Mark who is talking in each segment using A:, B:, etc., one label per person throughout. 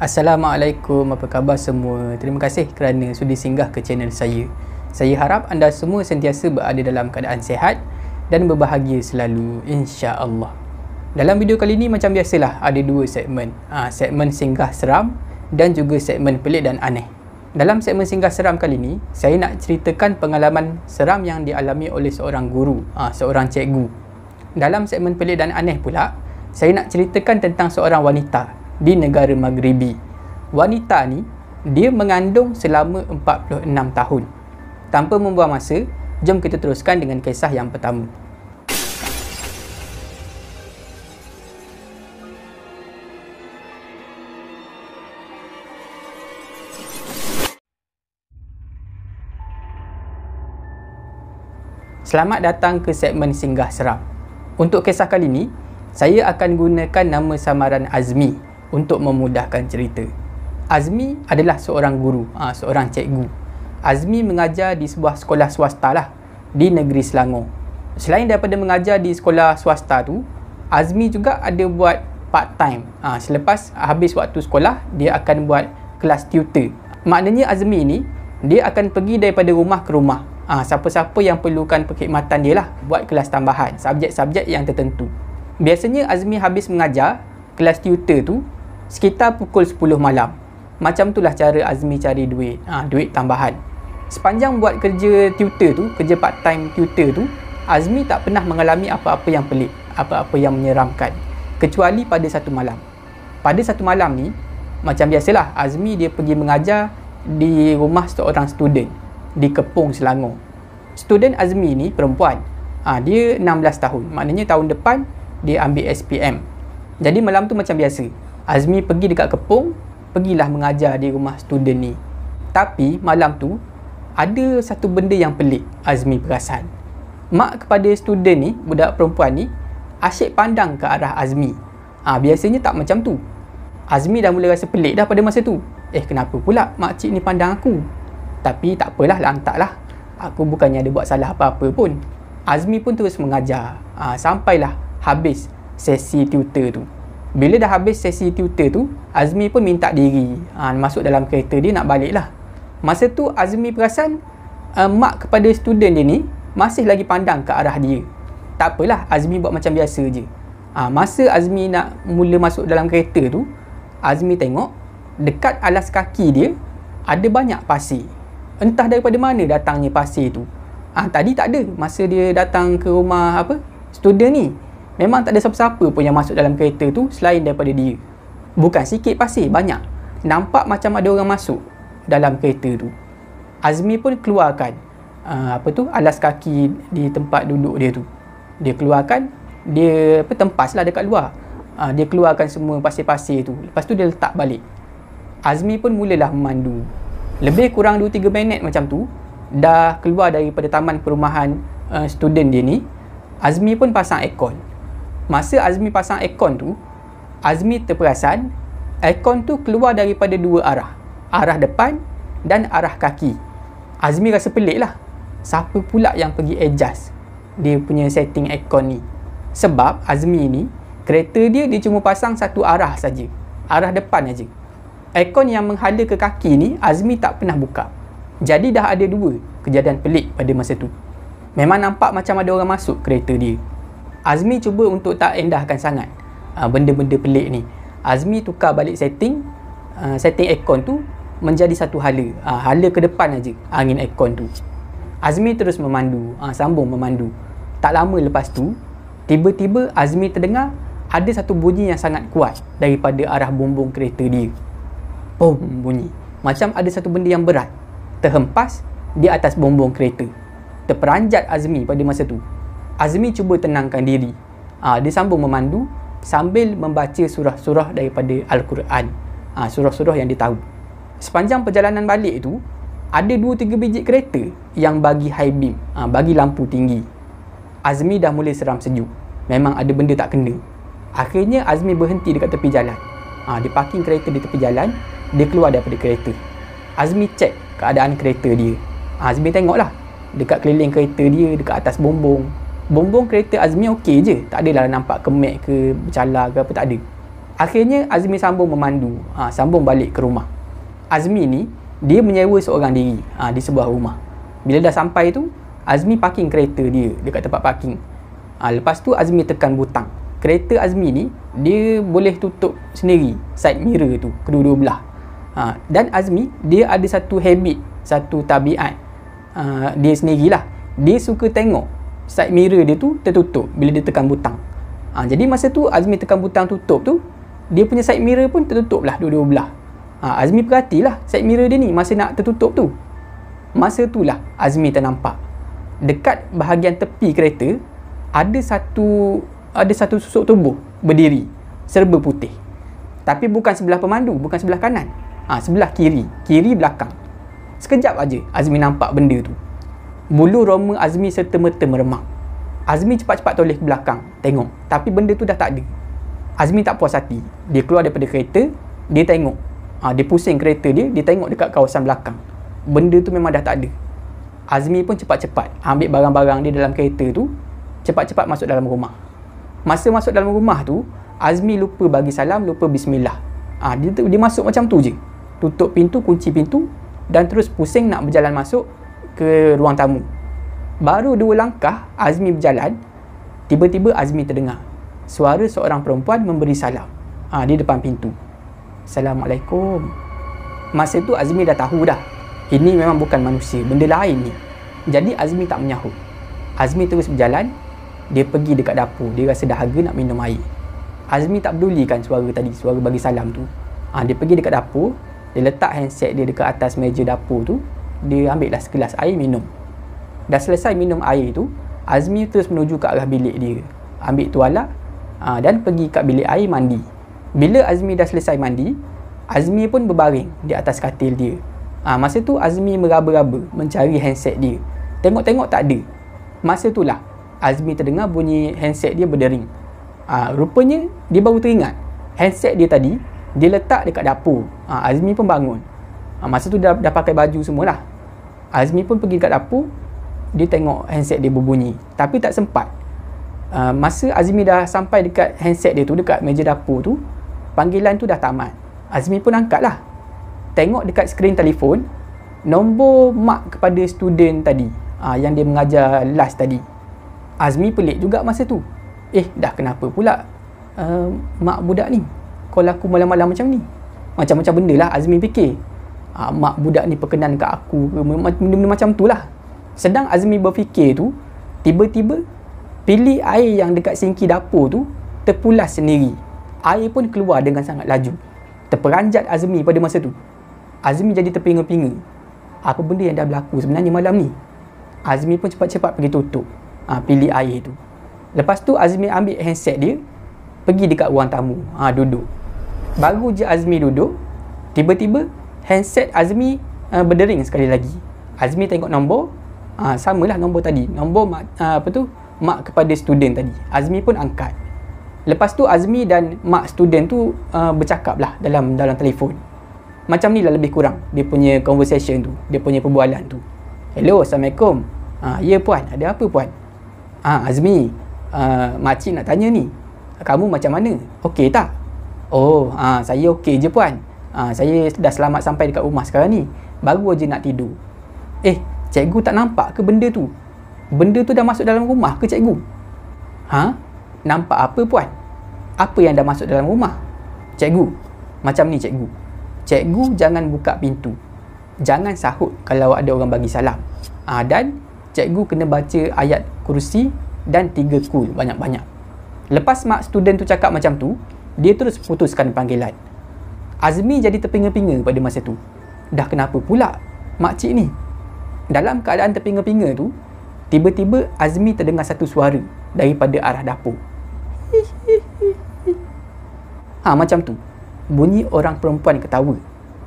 A: Assalamualaikum, apa khabar semua? Terima kasih kerana sudi singgah ke channel saya. Saya harap anda semua sentiasa berada dalam keadaan sihat dan berbahagia selalu, insya-Allah. Dalam video kali ini macam biasalah ada dua segmen. Segmen singgah seram dan juga segmen pelik dan aneh. Dalam segmen singgah seram kali ini, saya nak ceritakan pengalaman seram yang dialami oleh seorang guru, seorang cikgu. Dalam segmen pelik dan aneh pula, saya nak ceritakan tentang seorang wanita di negara Maghribi. Wanita ni, dia mengandung selama 46 tahun. Tanpa membuang masa, jom kita teruskan dengan kisah yang pertama. Selamat datang ke segmen singgah seram. Untuk kisah kali ini, saya akan gunakan nama samaran Azmi untuk memudahkan cerita. Azmi adalah seorang guru, seorang cikgu. Azmi mengajar di sebuah sekolah swasta lah, di negeri Selangor. Selain daripada mengajar di sekolah swasta tu, Azmi juga ada buat part time. Selepas habis waktu sekolah, dia akan buat kelas tutor. Maknanya Azmi ni, dia akan pergi daripada rumah ke rumah. Siapa-siapa yang perlukan perkhidmatan dia lah, buat kelas tambahan, subjek-subjek yang tertentu. Biasanya Azmi habis mengajar kelas tutor tu sekitar pukul 10 malam. Macam itulah cara Azmi cari duit, duit tambahan. Sepanjang buat kerja tutor tu, kerja part time tutor tu, Azmi tak pernah mengalami apa-apa yang pelik, apa-apa yang menyeramkan, kecuali pada satu malam. Pada satu malam ni, macam biasalah, Azmi dia pergi mengajar di rumah seorang student di Kepong, Selangor. Student Azmi ni perempuan. Dia 16 tahun. Maknanya tahun depan dia ambil SPM. Jadi malam tu macam biasa, Azmi pergi dekat Kepong, pergilah mengajar di rumah student ni. Tapi malam tu ada satu benda yang pelik Azmi perasan. Mak kepada student ni, budak perempuan ni, asyik pandang ke arah Azmi. Biasanya tak macam tu. Azmi dah mula rasa pelik dah pada masa tu. Kenapa pula makcik ni pandang aku? Tapi tak apalah, lantaklah. Aku bukannya ada buat salah apa-apa pun. Azmi pun terus mengajar. Sampailah habis sesi tutor tu. Bila dah habis sesi tutor tu, Azmi pun minta diri, masuk dalam kereta dia nak balik lah. Masa tu Azmi perasan mak kepada student dia ni masih lagi pandang ke arah dia. Tak apalah, Azmi buat macam biasa je. Masa Azmi nak mula masuk dalam kereta tu, Azmi tengok dekat alas kaki dia ada banyak pasir. Entah daripada mana datangnya pasir tu. Tadi tak ada masa dia datang ke rumah student ni. Memang tak ada siapa-siapa pun yang masuk dalam kereta tu selain daripada dia. Bukan sikit pasir, banyak. Nampak macam ada orang masuk dalam kereta tu. Azmi pun keluarkan alas kaki di tempat duduk dia tu. Dia keluarkan, dia tempaslah dekat luar. Dia keluarkan semua pasir-pasir tu. Lepas tu dia letak balik. Azmi pun mulalah memandu. Lebih kurang 2-3 minit macam tu, dah keluar daripada taman perumahan student dia ni. Azmi pun pasang aircon. Masa Azmi pasang aircon tu, Azmi terperasan aircon tu keluar daripada dua arah. Arah depan dan arah kaki. Azmi rasa pelik lah. Siapa pula yang pergi adjust dia punya setting aircon ni? Sebab Azmi ni, kereta dia cuma pasang satu arah saja, arah depan aja. Aircon yang menghala ke kaki ni, Azmi tak pernah buka. Jadi dah ada dua kejadian pelik pada masa tu. Memang nampak macam ada orang masuk kereta dia. Azmi cuba untuk tak endahkan sangat benda-benda pelik ni. Azmi tukar balik setting aircon tu menjadi satu hala. Hala ke depan aja angin aircon tu. Azmi terus memandu, sambung memandu. Tak lama lepas tu, tiba-tiba Azmi terdengar ada satu bunyi yang sangat kuat daripada arah bumbung kereta dia. Bom bunyi. Macam ada satu benda yang berat terhempas di atas bumbung kereta. Terperanjat Azmi pada masa tu. Azmi cuba tenangkan diri. Dia sambung memandu sambil membaca surah-surah daripada Al-Quran. Surah-surah yang dia tahu. Sepanjang perjalanan balik tu, ada 2-3 biji kereta yang bagi high beam, bagi lampu tinggi. Azmi dah mula seram sejuk. Memang ada benda tak kena. Akhirnya Azmi berhenti dekat tepi jalan. Dia parking kereta di tepi jalan. Dia keluar daripada kereta. Azmi cek keadaan kereta dia. Azmi tengoklah dekat keliling kereta dia, dekat atas bumbung kereta Azmi okey je. Tak adalah nampak kemek ke bercala ke apa, tak ada. Akhirnya Azmi sambung memandu, sambung balik ke rumah. Azmi ni, dia menyewa seorang diri di sebuah rumah. Bila dah sampai tu, Azmi parking kereta dia dekat tempat parking. Lepas tu Azmi tekan butang. Kereta Azmi ni, dia boleh tutup sendiri side mirror tu, kedua-dua belah. Dan Azmi, dia ada satu habit, satu tabiat dia sendirilah. Dia suka tengok side mirror dia tu tertutup bila dia tekan butang. Jadi masa tu Azmi tekan butang tutup tu, dia punya side mirror pun tertutup lah dua-dua belah. Azmi perhatilah side mirror dia ni masa nak tertutup tu. Masa tu lah Azmi ternampak dekat bahagian tepi kereta ada satu susuk tubuh berdiri serba putih. Tapi bukan sebelah pemandu, bukan sebelah kanan. Sebelah kiri belakang. Sekejap aja Azmi nampak benda tu. Bulu roma Azmi serta-merta meremang. Azmi cepat-cepat toleh ke belakang tengok, tapi benda tu dah tak ada. Azmi tak puas hati. Dia keluar daripada kereta, dia tengok. Dia pusing kereta dia tengok dekat kawasan belakang. Benda tu memang dah tak ada. Azmi pun cepat-cepat ambil barang-barang dia dalam kereta tu, cepat-cepat masuk dalam rumah. Masa masuk dalam rumah tu, Azmi lupa bagi salam, lupa bismillah. Dia masuk macam tu je. Tutup pintu, kunci pintu dan terus pusing nak berjalan masuk ke ruang tamu. Baru 2 langkah Azmi berjalan, tiba-tiba Azmi terdengar suara seorang perempuan memberi salam di depan pintu. Assalamualaikum. Masa tu Azmi dah tahu dah, ini memang bukan manusia, benda lain ni. Jadi Azmi tak menyahut. Azmi terus berjalan. Dia pergi dekat dapur. Dia rasa dahaga nak minum air. Azmi tak pedulikan suara tadi, suara bagi salam tu. Dia pergi dekat dapur. Dia letak handset dia dekat atas meja dapur tu. Dia ambil lah segelas air, minum. Dah selesai minum air tu, Azmi terus menuju ke arah bilik dia. Ambil tuala dan pergi kat bilik air mandi. Bila Azmi dah selesai mandi, Azmi pun berbaring di atas katil dia. Masa tu Azmi meraba-raba mencari handset dia. Tengok-tengok tak ada. Masa tu lah Azmi terdengar bunyi handset dia berdering. Rupanya dia baru teringat handset dia tadi dia letak dekat dapur. Azmi pun bangun. Masa tu dah pakai baju semualah. Azmi pun pergi dekat dapur. Dia tengok handset dia berbunyi, tapi tak sempat. Masa Azmi dah sampai dekat handset dia tu, dekat meja dapur tu, panggilan tu dah tamat. Azmi pun angkat lah. Tengok dekat skrin telefon, nombor mak kepada student tadi, yang dia mengajar last tadi. Azmi pelik juga masa tu. Dah kenapa pula mak budak ni call aku malam-malam macam ni? Macam-macam benda lah Azmi fikir. Mak budak ni perkenan kat aku ke, benda-benda macam tu lah. Sedang Azmi berfikir tu, tiba-tiba pilih air yang dekat sinki dapur tu terpulas sendiri. Air pun keluar dengan sangat laju. Terperanjat Azmi pada masa tu. Azmi jadi terpinga-pinga. Apa benda yang dah berlaku sebenarnya malam ni? Azmi pun cepat-cepat pergi tutup pilih air tu. Lepas tu Azmi ambil handset dia, pergi dekat ruang tamu, duduk. Baru je Azmi duduk, tiba-tiba handset Azmi berdering sekali lagi. Azmi tengok nombor, samalah nombor tadi, nombor mak kepada student tadi. Azmi pun angkat. Lepas tu Azmi dan mak student tu bercakap lah dalam telefon. Macam ni lah lebih kurang dia punya conversation tu, dia punya perbualan tu. Hello, Assalamualaikum. Ya puan, ada apa puan? Azmi, makcik nak tanya ni, kamu macam mana? Okey tak? Oh, saya okey je puan. Saya dah selamat sampai dekat rumah sekarang ni. Baru aja nak tidur. Cikgu tak nampak ke benda tu? Benda tu dah masuk dalam rumah ke cikgu? Nampak apa puan? Apa yang dah masuk dalam rumah? Cikgu, macam ni cikgu. Cikgu jangan buka pintu. Jangan sahut kalau ada orang bagi salam. Dan cikgu kena baca ayat kursi dan 3 kul banyak-banyak. Lepas mak student tu cakap macam tu, dia terus putuskan panggilan. Azmi jadi terpinga-pinga pada masa tu. Dah kenapa pula makcik ni? Dalam keadaan terpinga-pinga tu, tiba-tiba Azmi terdengar satu suara daripada arah dapur. Macam tu. Bunyi orang perempuan ketawa,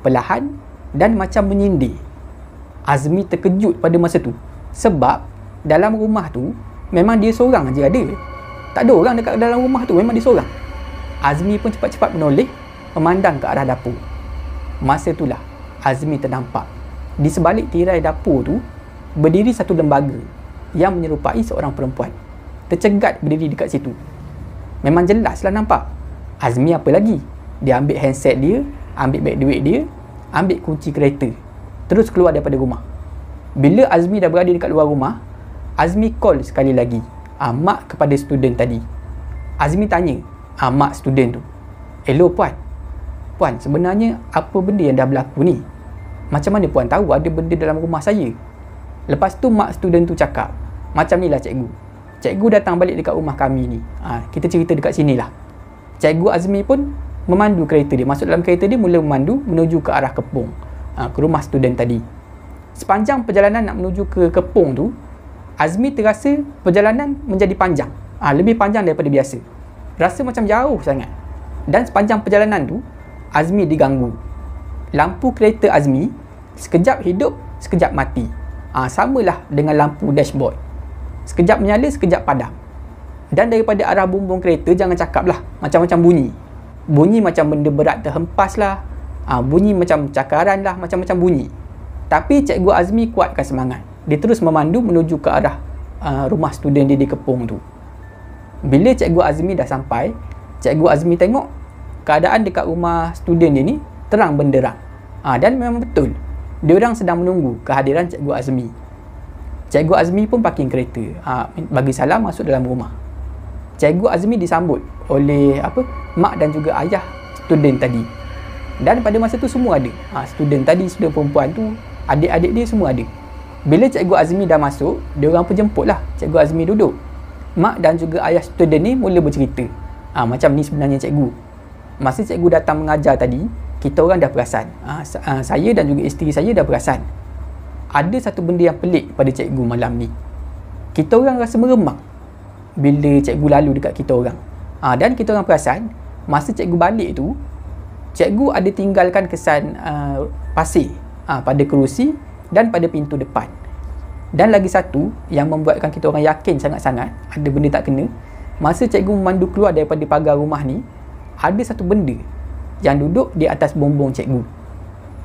A: perlahan dan macam menyindir. Azmi terkejut pada masa tu. Sebab dalam rumah tu memang dia seorang je ada. Tak ada orang dekat dalam rumah tu, memang dia seorang. Azmi pun cepat-cepat menoleh, memandang ke arah dapur. Masa itulah Azmi ternampak di sebalik tirai dapur tu berdiri satu lembaga yang menyerupai seorang perempuan. Tercegat berdiri dekat situ. Memang jelaslah nampak. Azmi apa lagi? Dia ambil handset dia, ambil beg duit dia, ambil kunci kereta, terus keluar daripada rumah. Bila Azmi dah berada dekat luar rumah, Azmi call sekali lagi mak kepada student tadi. Azmi tanya mak student tu, "Hello puan, puan sebenarnya apa benda yang dah berlaku ni? Macam mana puan tahu ada benda dalam rumah saya?" Lepas tu mak student tu cakap, "Macam ni lah cikgu, cikgu datang balik dekat rumah kami ni, kita cerita dekat sini lah." Cikgu Azmi pun memandu kereta dia, masuk dalam kereta dia, mula memandu menuju ke arah Kepong, ke rumah student tadi. Sepanjang perjalanan nak menuju ke Kepong tu, Azmi terasa perjalanan menjadi panjang, lebih panjang daripada biasa. Rasa macam jauh sangat. Dan sepanjang perjalanan tu, Azmi diganggu. Lampu kereta Azmi sekejap hidup, sekejap mati. Samalah dengan lampu dashboard. Sekejap menyala, sekejap padam. Dan daripada arah bumbung kereta, jangan cakap lah, macam-macam bunyi. Bunyi macam benda berat terhempas lah, bunyi macam cakaran lah, macam-macam bunyi. Tapi Cikgu Azmi kuatkan semangat. Dia terus memandu menuju ke arah rumah student dia di Kepong tu. Bila Cikgu Azmi dah sampai, Cikgu Azmi tengok keadaan dekat rumah student dia ni terang benderang. Dan memang betul, diorang sedang menunggu kehadiran Cikgu Azmi. Cikgu Azmi pun parking kereta, bagi salam masuk dalam rumah. Cikgu Azmi disambut oleh mak dan juga ayah student tadi. Dan pada masa tu semua ada. Student tadi, student perempuan tu, adik-adik dia semua ada. Bila Cikgu Azmi dah masuk, diorang pun jemput lah Cikgu Azmi duduk. Mak dan juga ayah student ni mula bercerita, macam ni sebenarnya cikgu. Masa cikgu datang mengajar tadi, kita orang dah perasan, saya dan juga isteri saya dah perasan ada satu benda yang pelik pada cikgu malam ni. Kita orang rasa meremang bila cikgu lalu dekat kita orang. Dan kita orang perasan masa cikgu balik tu, cikgu ada tinggalkan kesan pasir pada kerusi dan pada pintu depan. Dan lagi satu yang membuatkan kita orang yakin sangat-sangat ada benda tak kena, masa cikgu memandu keluar daripada pagar rumah ni, ada satu benda yang duduk di atas bumbung cikgu.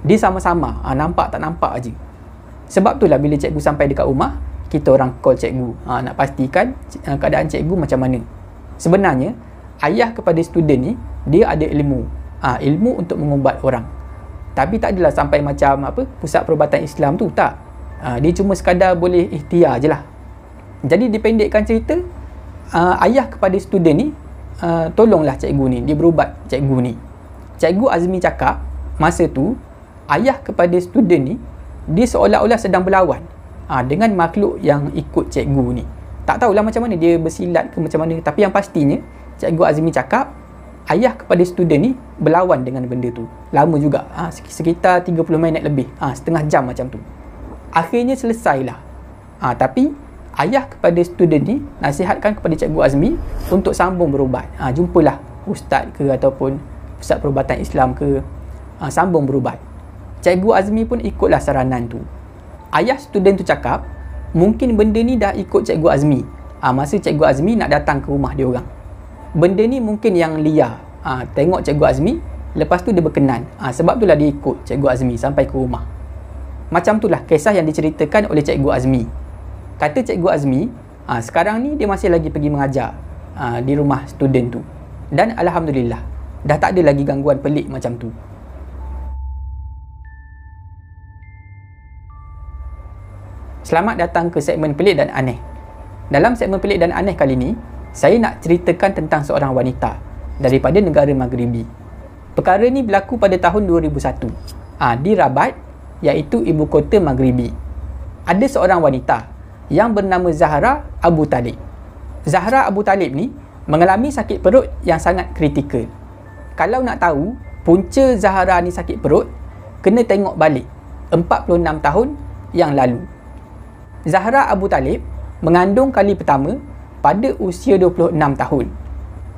A: Dia sama-sama nampak tak nampak aje. Sebab itulah bila cikgu sampai dekat rumah, kita orang call cikgu, nak pastikan keadaan cikgu macam mana. Sebenarnya ayah kepada student ni, dia ada ilmu, ilmu untuk mengubat orang. Tapi tak adalah sampai macam pusat perubatan Islam tu, tak. Dia cuma sekadar boleh ikhtiar je lah. Jadi dipendekkan cerita, ayah kepada student ni, tolonglah cikgu ni, dia berubat cikgu ni. Cikgu Azmi cakap masa tu ayah kepada student ni, dia seolah-olah sedang berlawan dengan makhluk yang ikut cikgu ni. Tak tahulah macam mana dia bersilat ke macam mana, tapi yang pastinya Cikgu Azmi cakap ayah kepada student ni berlawan dengan benda tu. Lama juga, sekitar 30 minit lebih, setengah jam macam tu. Akhirnya selesailah. Tapi ayah kepada student ni nasihatkan kepada Cikgu Azmi untuk sambung berubat. Jumpalah ustaz ke ataupun pusat perubatan Islam ke, sambung berubat. Cikgu Azmi pun ikutlah saranan tu. Ayah student tu cakap mungkin benda ni dah ikut Cikgu Azmi masa Cikgu Azmi nak datang ke rumah dia orang. Benda ni mungkin yang liar, tengok Cikgu Azmi, lepas tu dia berkenan, sebab itulah dia ikut Cikgu Azmi sampai ke rumah. Macam itulah kisah yang diceritakan oleh Cikgu Azmi. Kata Cikgu Azmi, sekarang ni dia masih lagi pergi mengajar di rumah student tu. Dan Alhamdulillah, dah tak ada lagi gangguan pelik macam tu. Selamat datang ke segmen pelik dan aneh. Dalam segmen pelik dan aneh kali ni, saya nak ceritakan tentang seorang wanita daripada negara Maghribi. Perkara ni berlaku pada tahun 2001 di Rabat, iaitu ibu kota Maghribi. Ada seorang wanita yang bernama Zahra Abu Talib. Zahra Abu Talib ni mengalami sakit perut yang sangat kritikal. Kalau nak tahu punca Zahra ni sakit perut, kena tengok balik 46 tahun yang lalu. Zahra Abu Talib mengandung kali pertama pada usia 26 tahun.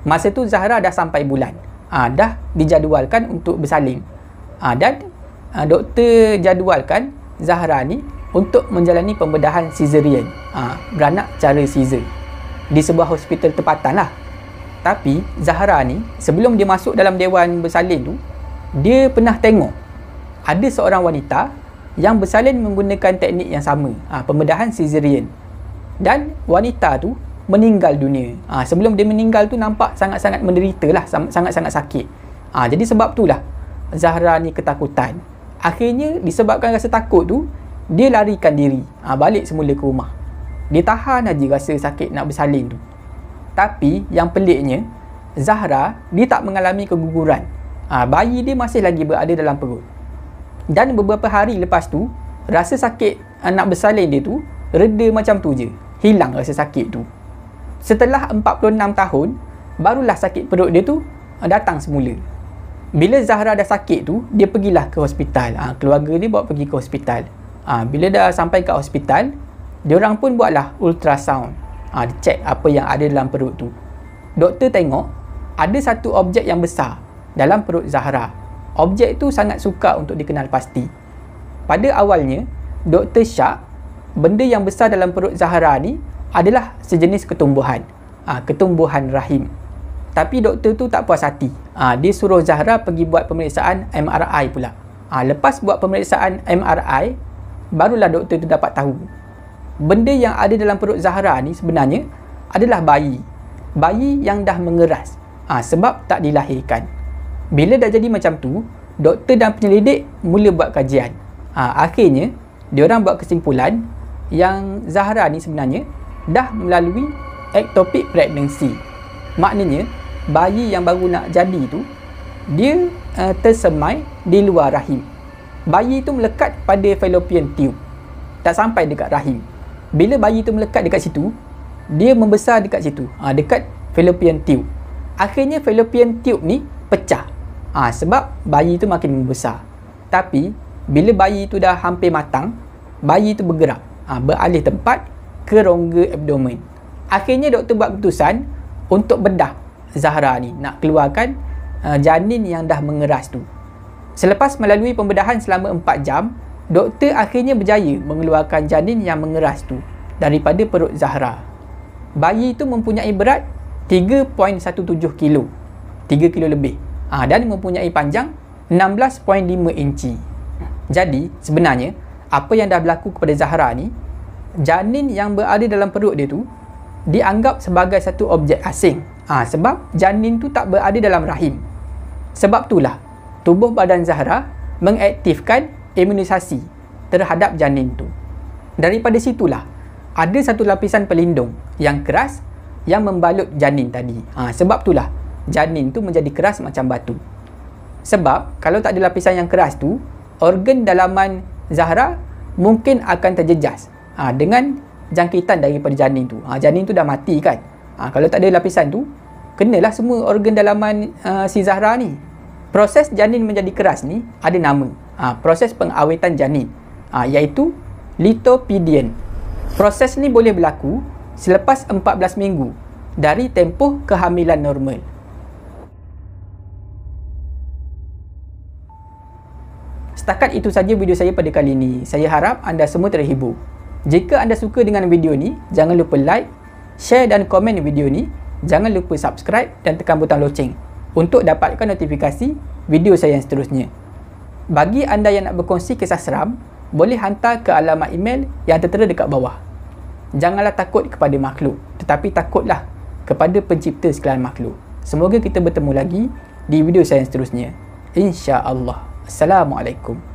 A: Masa tu Zahra dah sampai bulan. Dah dijadualkan untuk bersalin. Dan doktor jadualkan Zahra ni untuk menjalani pembedahan caesarean, beranak cara caesar, di sebuah hospital tempatan lah. Tapi Zahra ni sebelum dia masuk dalam dewan bersalin tu, dia pernah tengok ada seorang wanita yang bersalin menggunakan teknik yang sama, pembedahan caesarean. Dan wanita tu meninggal dunia. Sebelum dia meninggal tu nampak sangat-sangat menderita lah, sangat-sangat sakit. Jadi sebab itulah Zahra ni ketakutan. Akhirnya disebabkan rasa takut tu, dia larikan diri, balik semula ke rumah. Dia tahan aja rasa sakit nak bersalin tu. Tapi yang peliknya, Zahra dia tak mengalami keguguran. Bayi dia masih lagi berada dalam perut. Dan beberapa hari lepas tu, rasa sakit nak bersalin dia tu reda macam tu je. Hilang rasa sakit tu. Setelah 46 tahun, barulah sakit perut dia tu datang semula. Bila Zahra dah sakit tu, dia pergilah ke hospital. Keluarga dia bawa pergi ke hospital. Bila dah sampai kat hospital, diorang pun buatlah ultrasound. Dia check apa yang ada dalam perut tu. Doktor tengok ada satu objek yang besar dalam perut Zahra. Objek tu sangat sukar untuk dikenal pasti. Pada awalnya, doktor syak benda yang besar dalam perut Zahra ni adalah sejenis ketumbuhan. Ketumbuhan rahim. Tapi doktor tu tak puas hati. Dia suruh Zahra pergi buat pemeriksaan MRI pula. Lepas buat pemeriksaan MRI, barulah doktor tu dapat tahu benda yang ada dalam perut Zahra ni sebenarnya adalah bayi. Bayi yang dah mengeras sebab tak dilahirkan. Bila dah jadi macam tu, doktor dan penyelidik mula buat kajian. Akhirnya, diorang buat kesimpulan yang Zahra ni sebenarnya dah melalui ectopic pregnancy. Maknanya, bayi yang baru nak jadi tu, dia tersemai di luar rahim. Bayi tu melekat pada fallopian tube. Tak sampai dekat rahim. Bila bayi tu melekat dekat situ, dia membesar dekat situ, dekat fallopian tube. Akhirnya fallopian tube ni pecah. Sebab bayi tu makin membesar. Tapi bila bayi tu dah hampir matang, bayi tu bergerak, beralih tempat ke rongga abdomen. Akhirnya doktor buat keputusan untuk bedah Zahra ni, nak keluarkan janin yang dah mengeras tu. Selepas melalui pembedahan selama 4 jam, doktor akhirnya berjaya mengeluarkan janin yang mengeras tu daripada perut Zahra. Bayi tu mempunyai berat 3.17 kilo, 3 kilo lebih, dan mempunyai panjang 16.5 inci. Jadi sebenarnya apa yang dah berlaku kepada Zahra ni, janin yang berada dalam perut dia tu dianggap sebagai satu objek asing. Sebab janin tu tak berada dalam rahim. Sebab itulah tubuh badan Zahra mengaktifkan imunisasi terhadap janin tu. Daripada situlah ada satu lapisan pelindung yang keras yang membalut janin tadi. Sebab itulah janin tu menjadi keras macam batu. Sebab kalau tak ada lapisan yang keras tu, organ dalaman Zahra mungkin akan terjejas dengan jangkitan daripada janin tu. Janin tu dah mati kan. Kalau tak ada lapisan tu, kenalah semua organ dalaman si Zahra ni. Proses janin menjadi keras ni ada nama. Proses pengawetan janin, iaitu litopedion. Proses ni boleh berlaku selepas 14 minggu dari tempoh kehamilan normal. Setakat itu saja video saya pada kali ini. Saya harap anda semua terhibur. Jika anda suka dengan video ni, jangan lupa like, share dan komen video ni. Jangan lupa subscribe dan tekan butang loceng untuk dapatkan notifikasi video saya yang seterusnya. Bagi anda yang nak berkongsi kisah seram, boleh hantar ke alamat email yang tertera dekat bawah. Janganlah takut kepada makhluk, tetapi takutlah kepada pencipta sekalian makhluk. Semoga kita bertemu lagi di video saya yang seterusnya. InsyaAllah. Assalamualaikum.